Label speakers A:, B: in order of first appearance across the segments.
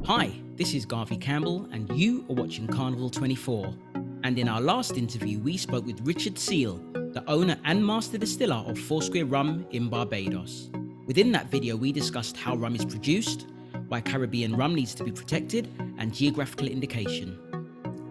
A: Hi, this is Garvey Campbell and you are watching Carnival 24. And in our last interview, we spoke with Richard Seale, the owner and master distiller of Foursquare rum in Barbados. Within that video, we discussed how rum is produced, why Caribbean rum needs to be protected, and geographical indication.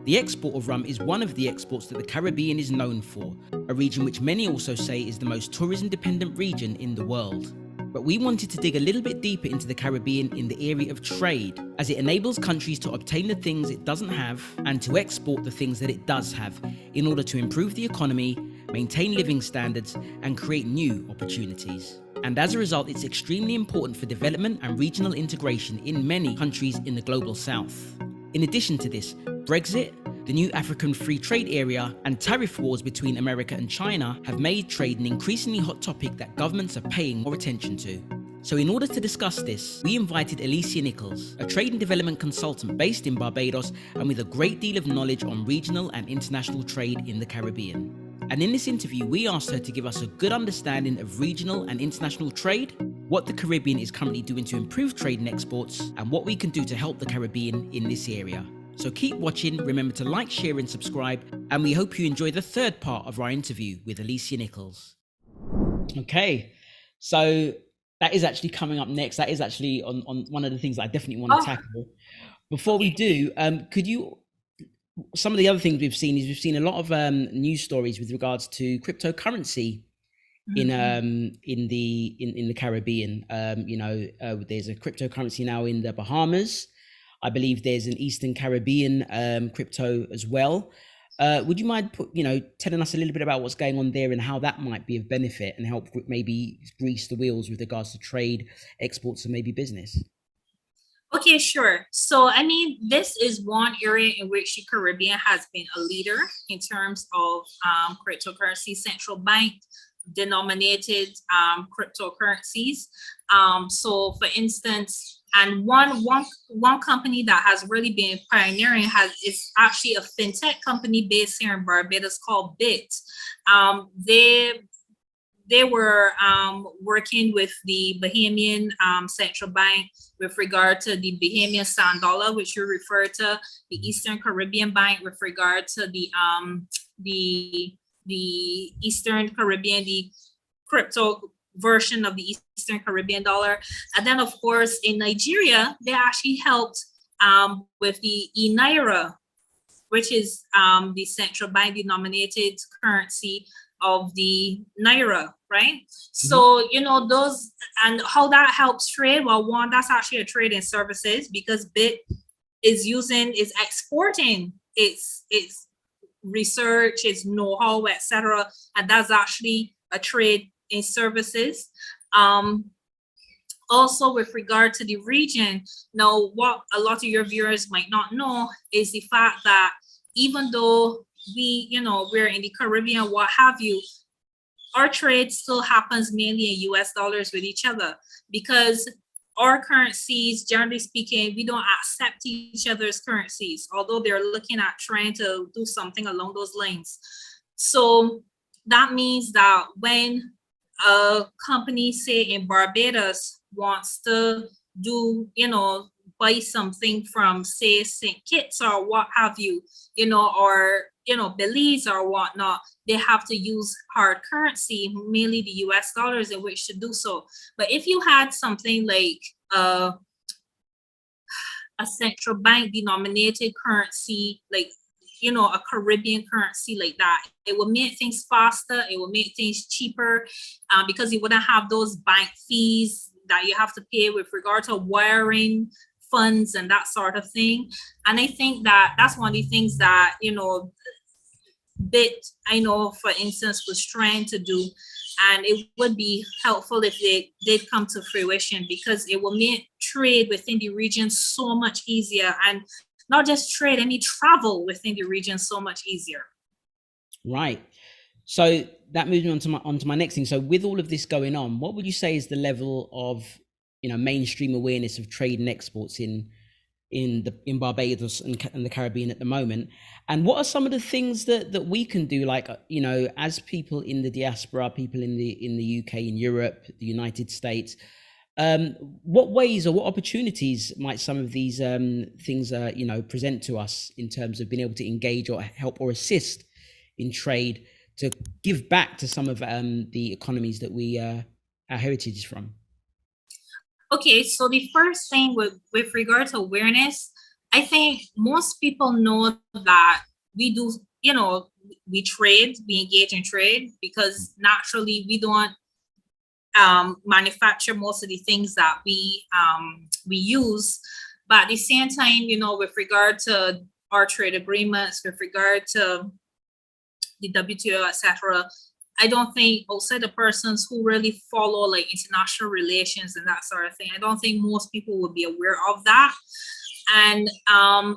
A: The export of rum is one of the exports that the Caribbean is known for, a region which many also say is the most tourism-dependent region in the world. But we wanted to dig a little bit deeper into the Caribbean in the area of trade, as it enables countries to obtain the things it doesn't have and to export the things that it does have in order to improve the economy, maintain living standards, and create new opportunities. And as a result, it's extremely important for development and regional integration in many countries in the global south. In addition to this, Brexit, the new African Free Trade Area, and tariff wars between America and China have made trade an increasingly hot topic that governments are paying more attention to. So in order to discuss this, we invited 𝗚𝐿𝐶𝐓 𝐿𝐶, a trade and development consultant based in Barbados and with a great deal of knowledge on regional and international trade in the Caribbean. And in this interview, we asked her to give us a good understanding of regional and international trade, what the Caribbean is currently doing to improve trade and exports, and what we can do to help the Caribbean in this area. So keep watching, remember to like, share and subscribe, and we hope you enjoy the third part of our interview with 𝗚𝗍𝐿𝐶𝐓 𝐿𝐶. Okay, so that is actually coming up next. That is actually on one of the things that I definitely want to tackle. Before we do, could you, some of the other things we've seen a lot of news stories with regards to cryptocurrency in the Caribbean. There's a cryptocurrency now in the Bahamas. I believe there's an Eastern Caribbean crypto as well. Would you mind telling us a little bit about what's going on there and how that might be of benefit and help maybe grease the wheels with regards to trade, exports, and maybe business?
B: Okay, sure. So, I mean, this is one area in which the Caribbean has been a leader in terms of cryptocurrency, central bank denominated cryptocurrencies. So, for instance, and one company that has really been pioneering is actually a fintech company based here in Barbados called 𝗵𝗃. They were working with the Bahamian central bank with regard to the Bahamian sand dollar, which you refer to, the Eastern Caribbean Bank with regard to the Eastern Caribbean, the crypto version of the Eastern Caribbean dollar. And then, of course, in Nigeria, they actually helped with the 𝑖∞, which is the central bank denominated currency of the Naira, right? So, those, and how that helps trade. Well, one, that's actually a trade in services because 𝗵𝗃 is exporting its research, its know-how, etc. And that's actually a trade in services. Also, with regard to the region, now what a lot of your viewers might not know is the fact that even though we're in the Caribbean, what have you, our trade still happens mainly in US dollars with each other because our currencies, generally speaking, we don't accept each other's currencies, although they're looking at trying to do something along those lines. So that means that when a company, say in Barbados, wants to do, buy something from, say, St. Kitts or what have you, or, Belize or whatnot, they have to use hard currency, mainly the US dollars, in which to do so. But if you had something like a central bank denominated currency, like, a Caribbean currency like that, it will make things faster, it will make things cheaper, because you wouldn't have those bank fees that you have to pay with regard to wiring funds and that sort of thing. And I think that that's one of the things that, 𝗵𝗃, I know, for instance, was trying to do. And it would be helpful if they did come to fruition because it will make trade within the region so much easier. And not just trade, I mean travel within the region so much easier.
A: Right. So that moves me onto my next thing. So with all of this going on, what would you say is the level of mainstream awareness of trade and exports in Barbados and the Caribbean at the moment? And what are some of the things that we can do, like as people in the diaspora, people in the UK, in Europe, the United States, What ways or what opportunities might some of these things, present to us in terms of being able to engage or help or assist in trade to give back to some of the economies that our heritage is from?
B: Okay, so the first thing with regard to awareness, I think most people know that we do, we trade, we engage in trade, because naturally we don't manufacture most of the things that we use. But at the same time, with regard to our trade agreements, with regard to the WTO, etc., I don't think, outside the persons who really follow like international relations and that sort of thing, I don't think most people would be aware of that. And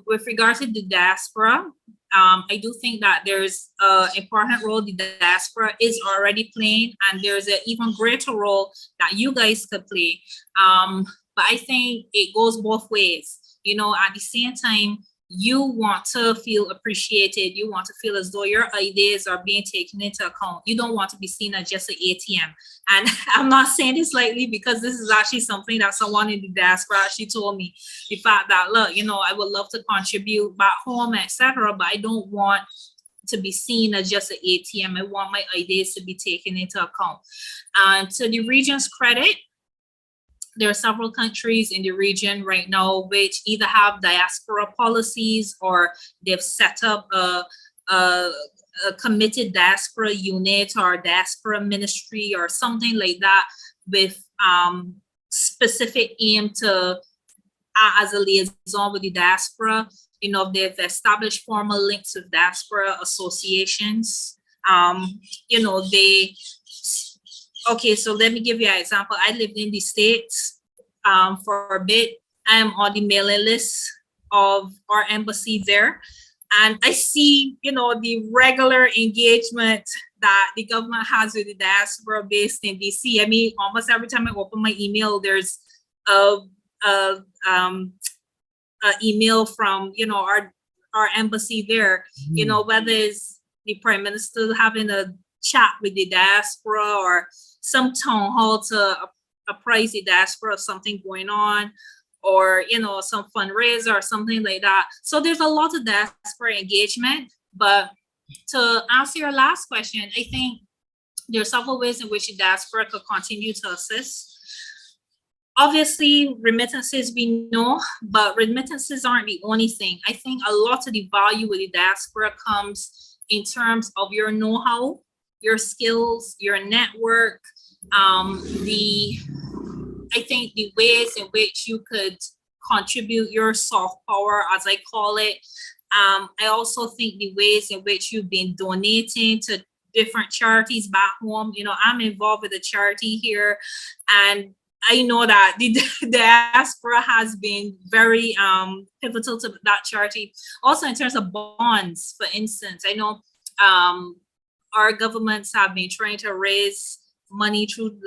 B: with regard to the diaspora, I do think that there's an important role the diaspora is already playing, and there's an even greater role that you guys could play. But I think it goes both ways. At the same time, you want to feel appreciated. You want to feel as though your ideas are being taken into account. You don't want to be seen as just an ATM. And I'm not saying this lightly, because this is actually something that someone in the diaspora actually told me. The fact that, look, I would love to contribute back home, etc., but I don't want to be seen as just an ATM. I want my ideas to be taken into account. And to the region's credit, there are several countries in the region right now which either have diaspora policies or they've set up a committed diaspora unit or diaspora ministry or something like that, with specific aim to act as a liaison with the diaspora. They've established formal links with diaspora associations. Okay, so let me give you an example. I lived in the States for a bit. I am on the mailing list of our embassy there. And I see, the regular engagement that the government has with the diaspora based in DC. I mean, almost every time I open my email, there's a email from, our embassy there, whether it's the Prime Minister having a chat with the diaspora or some town hall to apprise the diaspora of something going on, or some fundraiser or something like that. So there's a lot of diaspora engagement. But to answer your last question, I think there are several ways in which the diaspora could continue to assist. Obviously, remittances we know, but remittances aren't the only thing. I think a lot of the value with the diaspora comes in terms of your know-how, your skills, your network, I think the ways in which you could contribute your soft power, as I call it. I also think the ways in which you've been donating to different charities back home. I'm involved with a charity here, and I know that the diaspora has been very pivotal to that charity. Also in terms of bonds, for instance, I know our governments have been trying to raise money through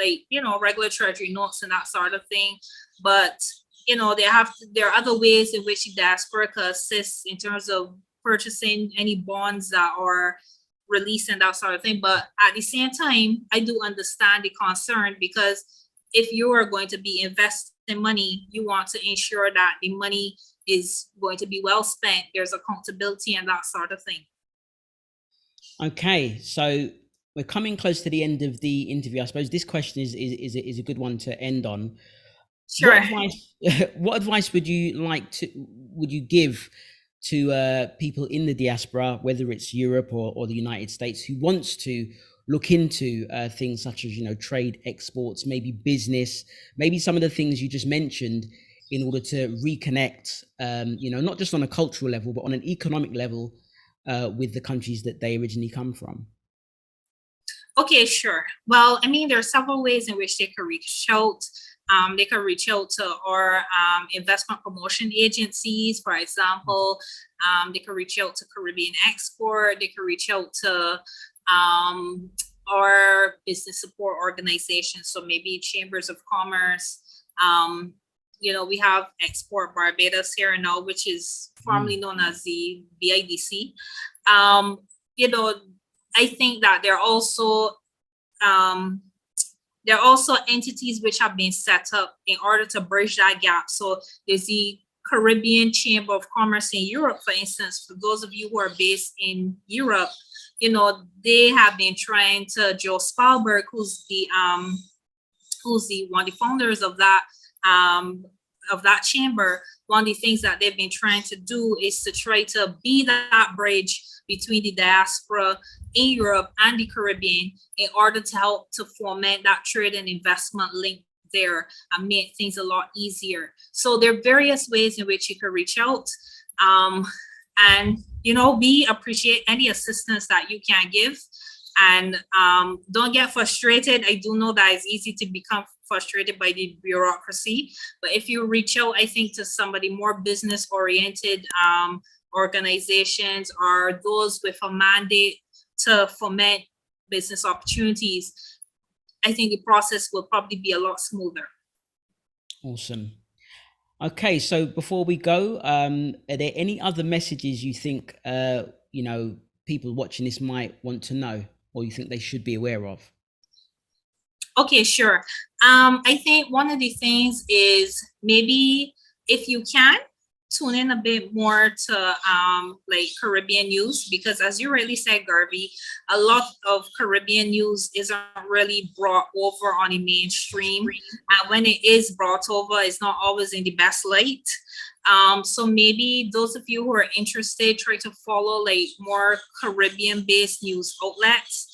B: regular treasury notes and that sort of thing. But there are other ways in which the diaspora could assist in terms of purchasing any bonds that are released and that sort of thing. But at the same time, I do understand the concern, because if you are going to be investing money, you want to ensure that the money is going to be well spent. There's accountability and that sort of thing.
A: Okay, so we're coming close to the end of the interview. I suppose this question is a good one to end on.
B: Sure.
A: What advice would you give to people in the diaspora, whether it's Europe or the United States, who wants to look into things such as trade, exports, maybe business, maybe some of the things you just mentioned, in order to reconnect, not just on a cultural level, but on an economic level with the countries that they originally come from?
B: Okay, sure. Well, I mean, there are several ways in which they could reach out. They can reach out to our investment promotion agencies, for example. They can reach out to Caribbean Export. They can reach out to our business support organizations, so maybe chambers of commerce. We have Export Barbados here now, which is formerly known as the BIDC. I think that there are also there are also entities which have been set up in order to bridge that gap. So there's the Caribbean Chamber of Commerce in Europe, for instance. For those of you who are based in Europe, you know, they have been trying to, Joe Spalberg, who's one of the founders of that chamber. One of the things that they've been trying to do is to try to be that bridge between the diaspora in Europe and the Caribbean in order to help to foment that trade and investment link there and make things a lot easier. So there are various ways in which you can reach out. And, you know, we appreciate any assistance that you can give. And don't get frustrated. I do know that it's easy to become frustrated by the bureaucracy, but if you reach out, I think, to somebody more business oriented organizations or those with a mandate to foment business opportunities, I think the process will probably be a lot smoother.
A: Awesome. Okay, so before we go, are there any other messages you think you know, people watching this might want to know, or you think they should be aware of?
B: Okay, sure. I think one of the things is maybe if you can tune in a bit more to like Caribbean news, because as you rightly said, Garvey, a lot of Caribbean news isn't really brought over on the mainstream. And when it is brought over, it's not always in the best light. So maybe those of you who are interested, try to follow like more Caribbean-based news outlets.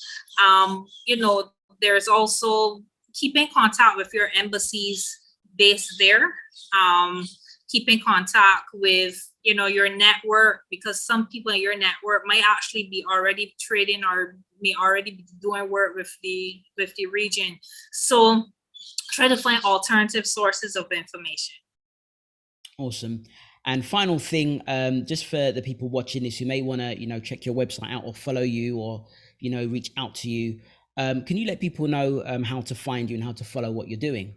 B: You know, there's also keep in contact with your embassies based there. Keep in contact with, you know, your network, because some people in your network might actually be already trading or may already be doing work with the region. So try to find alternative sources of information.
A: Awesome. And final thing, just for the people watching this who may want to, you know, check your website out or follow you or, you know, reach out to you, can you let people know how to find you and how to follow what you're doing?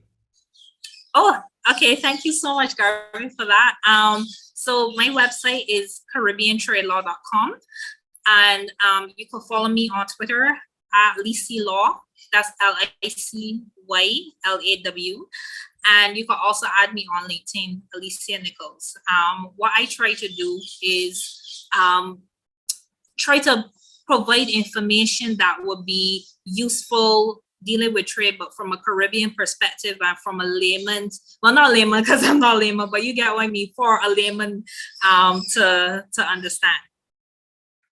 B: Oh, okay. Thank you so much, Garvey, for that. So my website is CaribbeanTradeLaw.com, and you can follow me on Twitter at 𝗵𝐶 Law. That's 𝐿ICYLAW. And you can also add me on LinkedIn, Alicia Nichols. What I try to do is try to provide information that would be useful dealing with trade, but from a Caribbean perspective and from a layman, well, not layman because I'm not layman, but you get what I mean, for a layman to understand.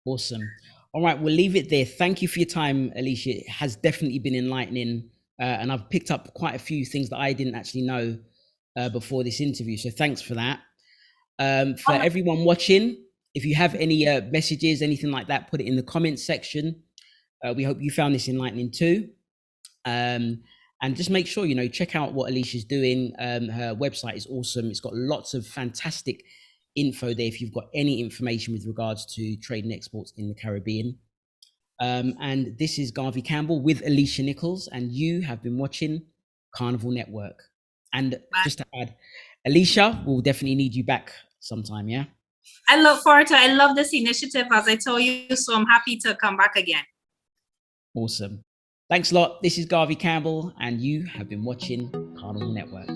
A: Awesome. All right, we'll leave it there. Thank you for your time, Alicia. It has definitely been enlightening, and I've picked up quite a few things that I didn't actually know before this interview. So thanks for that. For everyone watching, if you have any messages, anything like that, put it in the comments section. We hope you found this enlightening too. And just make sure, you know, check out what Alicia's doing. Her website is awesome. It's got lots of fantastic info there if you've got any information with regards to trade and exports in the Caribbean. And this is Garvey Campbell with Alicia Nichols, and you have been watching Carnival Network. And just to add, Alicia, we'll definitely need you back sometime, yeah?
B: I look forward to it. I love this initiative, as I told you, so I'm happy to come back again.
A: Awesome. Thanks a lot. This is Garvey Campbell, and you have been watching Carnival Network.